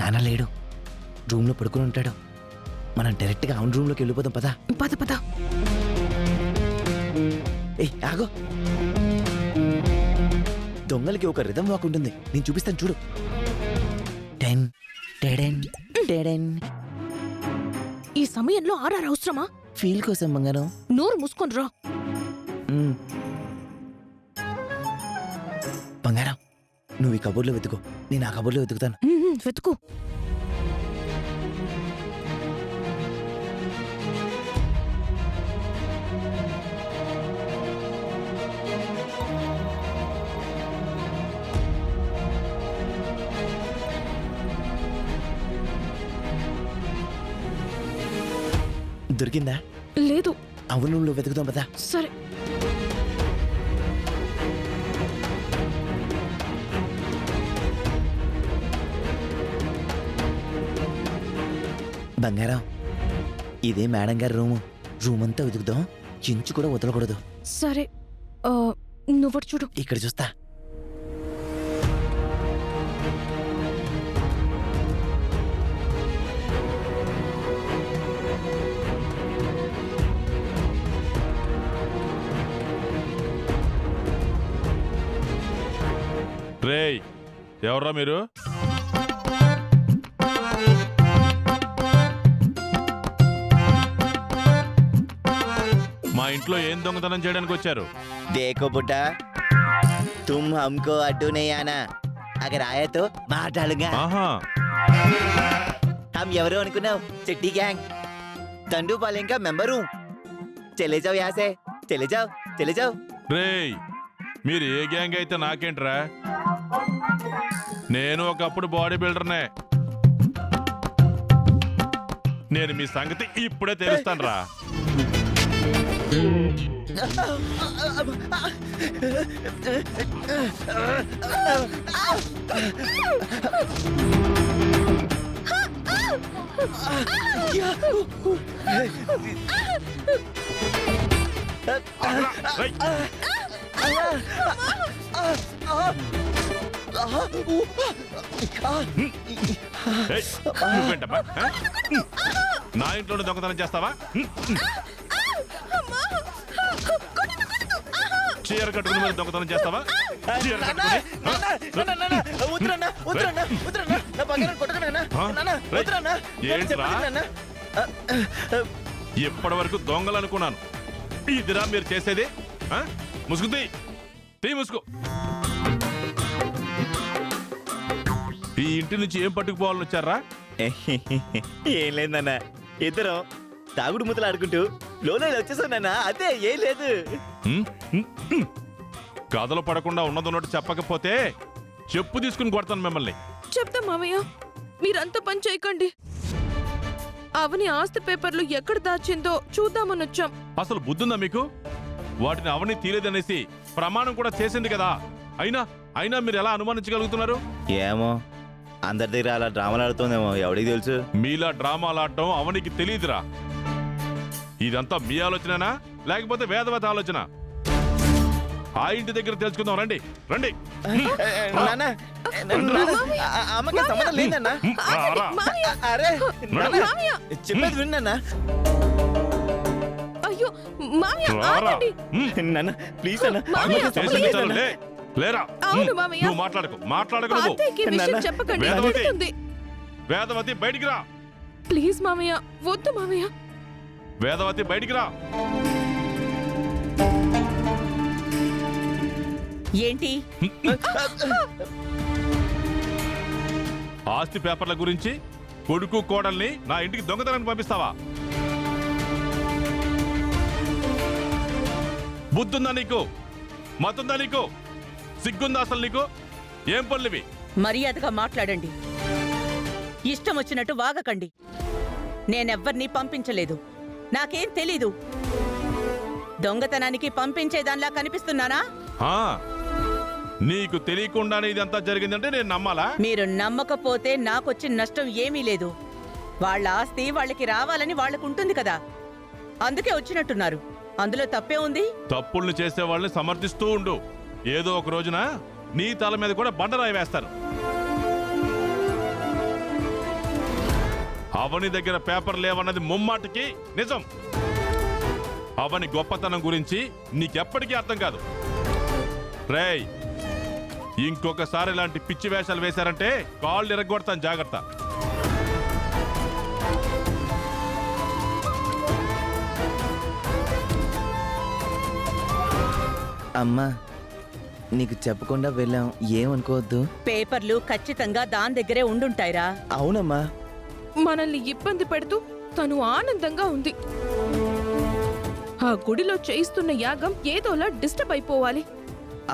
నాన్న లేడు, రూమ్లో పడుకుని ఉంటాడు. మనం డైరెక్ట్గా అవును రూమ్లోకి వెళ్ళిపోదాం. పదా పద పద. ఏయ్ ఆగో, దొంగలకి ఒక రిథం వాక్ ఉంటుంది, నేను చూపిస్తాను చూడు. టెన్ టెడెన్ టెడెన్. ఈ సమయంలో ఆర్ఆర్ అవసరమా? ఫీల్ కోసం బంగారం. నోరు మూసుకొని రా. బంగారం, నువ్వు ఈ కబోర్డ్లో వెతుకో, నేను ఆ కబోర్డ్లో వెతుకుతాను. వెతుకు. దొరికిందా? లేదు. అవును రూమ్లో వెతుకుదాం పదా. సరే. బంగారం, ఇదే మేడం గారి రూమ్ అంతా వెతుకుదాం, ఇంచు కూడా వదలకూడదు. సరే, నువ్వు చూడు. ఇక్కడ చూస్తా. రేయ్, ఎవర్రా మీరు? మా ఇంట్లో ఏం దొంగతనం చేయడానికి వచ్చారు? देखो बुड्ढा, तुम हमको अड्डू नहीं आना, अगर आया तो मार डालूंगा. ఆహా, हम ఎవరు అనుకున్నావు? चिट्टी गैंग, तंडू पालें का मेंबर हूँ. चले जाओ यहाँ से, चले जाओ, चले जाओ. రేయ్, మీరు ఏ గ్యాంగ్ అయితే నాకేంట్రా? నేను ఒకప్పుడు బాడీ బిల్డర్నే. నేను మీ సంగతి ఇప్పుడే తెలుస్తాను రా. నువ్వేంటమ్మా? నా ఇంట్లో దొంగతనం చేస్తావా? చీర కట్టుకుని మరి దొంగతనం చేస్తావా? చీర కట్టుకుని ఇప్పటి వరకు దొంగలు అనుకున్నాను, ఇదిరా మీరు చేసేది? ముసుగు తీ ముసుగు. ఈ ఇంటి నుంచి ఏం పట్టుకుపోవాలని వచ్చారా? ఏం లేదన్న, ఇద్దరం తాగుడు ముద్దలు ఆడుకుంటూ లోనే వచ్చేసానన్నా, అదే ఏం లేదు. కథలు పడకుండా ఉన్నదన్నట్టు చెప్పకపోతే చెప్పు తీసుకుని కొడతాను మిమ్మల్ని. చెప్తా మామయ్య, మీరంతా పని చేయకండి. అవని ఆస్తి పేపర్లు ఎక్కడ దాచిందో చూద్దామని వచ్చాం. అసలు బుద్ధుందా మీకు? వాటిని అవని తీలేదనేసి ప్రమాణం కూడా చేసింది కదా. అయినా మీరు ఎలా అనుమానించగలుగుతున్నారు? ఏమో, అందరి దగ్గర అలా డ్రామాలు ఆడుతుందేమో, ఎవడికి తెలుసు. మీలా డ్రామాలు ఆడటం అవనికి తెలియదురా. ఇదంతా మీ ఆలోచనేనా లేకపోతే వేదవత ఆలోచన? ఆ ఇంటి దగ్గర తెలుసుకుందాం, రండి రండి. సంబంధం లేదన్నా, చెప్పేది విన్నా. అయ్యో మామయ్య, ఆగండి. నాన్న ప్లీజ్ అన్న. లేరా, అవును మామయ్య. నువ్వు మాట్లాడకు నువ్వు. అత్తయ్యకి ఈ విషయం చెప్పకండి. తిడుతుంది. వేదవతి బయటికి రా. ప్లీజ్ మామయ్య, వద్దు మామయ్య. వేదవతి బయటికి రా. ఏంటి ఆస్తి పేపర్ల గురించి కొడుకు కోడల్ని నా ఇంటికి దొంగతనానికి పంపిస్తావా? బుద్ధుందా నీకు? మతుందా నీకు? సిగ్గుందా అసలు నీకు? ఏం పనులివి? మర్యాదగా మాట్లాడండి. ఇష్టం వచ్చినట్టు వాగకండి. నేనెవ్వర్నీ పంపించలేదు, నాకేం తెలీదు. దొంగతనానికి పంపించేదానిలా కనిపిస్తున్నానా? నీకు తెలియకుండానే ఇదంతా జరిగిందంటే నేను నమ్మాలా? మీరు నమ్మకపోతే నాకొచ్చిన నష్టం ఏమీ లేదు. వాళ్ళ ఆస్తి వాళ్ళకి రావాలని వాళ్ళకుంటుంది కదా, అందుకే వచ్చినట్టున్నారు. అందులో తప్పే ఉంది? తప్పుల్ని చేసే వాళ్ళని సమర్థిస్తూ ఉండు. ఏదో ఒక రోజున నీ తల మీద కూడా బండరాయి వేస్తారు. అవని దగ్గర పేపర్ లేవన్నది ముమ్మాటికి నిజం. అవని గొప్పతనం గురించి నీకెప్పటికీ అర్థం కాదు. రేయ్, ఇంకొకసారి ఇలాంటి పిచ్చి వేషాలు వేశారంటే కాళ్ళు ఇరగొడతాను, జాగ్రత్త. అమ్మా, నీకు చెప్పకుండా వెళ్ళాం, ఏమనుకోవద్దు. పేపర్లు ఖచ్చితంగా దాని దగ్గరే ఉండుంటాయిరా. అవునమ్మా. మనల్ని ఇబ్బంది పెడుతూ తను ఆనందంగా ఉంది. ఆ గుడిలో చేయిస్తున్న యాగం ఏదోలా డిస్టర్బ్ అయిపోవాలి.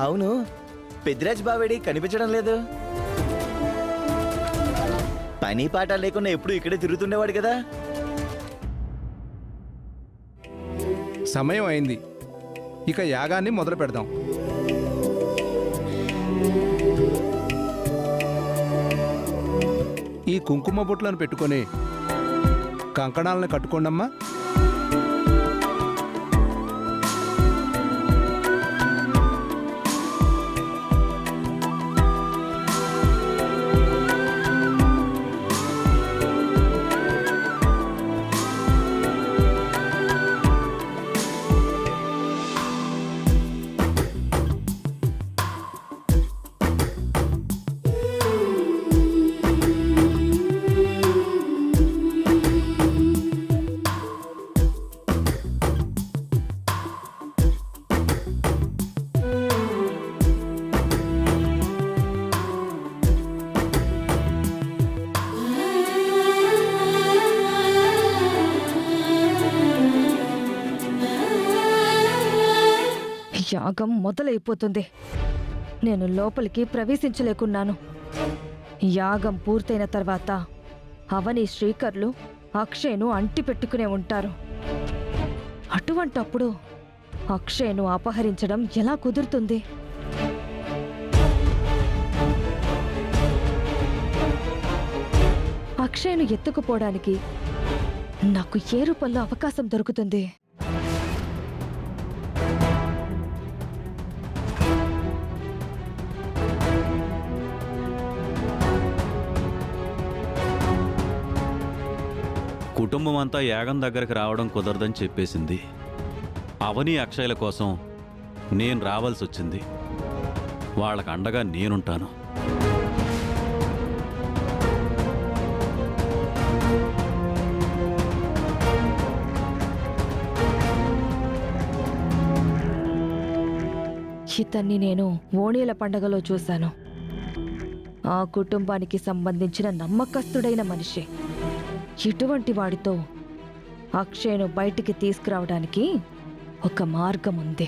అవును, పెద్దిరాజ్ బావేడి కనిపించడం లేదు. పని పాట లేకుండా ఎప్పుడు ఇక్కడే తిరుగుతుండేవాడు కదా. సమయం అయింది, ఇక యాగాన్ని మొదలు పెడదాం. ఈ కుంకుమ బొట్లను పెట్టుకొని కంకణాలను కట్టుకోండమ్మా. యాగం మొదలైపోతుంది. నేను లోపలికి ప్రవేశించలేకున్నాను. యాగం పూర్తయిన తర్వాత అవని శ్రీకర్లు అక్షయ్ను అంటి పెట్టుకునే ఉంటారు. అటువంటప్పుడు అక్షయ్ను అపహరించడం ఎలా కుదురుతుంది? అక్షయ్ను ఎత్తుకుపోవడానికి నాకు ఏ రూపంలో అవకాశం దొరుకుతుంది? కుటుంబం అంతా యాగం దగ్గరకు రావడం కుదరదని చెప్పేసింది. అవని అక్షయ్ల కోసం నేను రావాల్సి వచ్చింది. వాళ్ళకు అండగా నేనుంటాను. ఇతన్ని నేను ఓణీల పండగలో చూశాను. ఆ కుటుంబానికి సంబంధించిన నమ్మకస్తుడైన మనిషి. ఇటువంటి వాడితో అక్షయ్ను బయటికి తీసుకురావడానికి ఒక మార్గం ఉంది.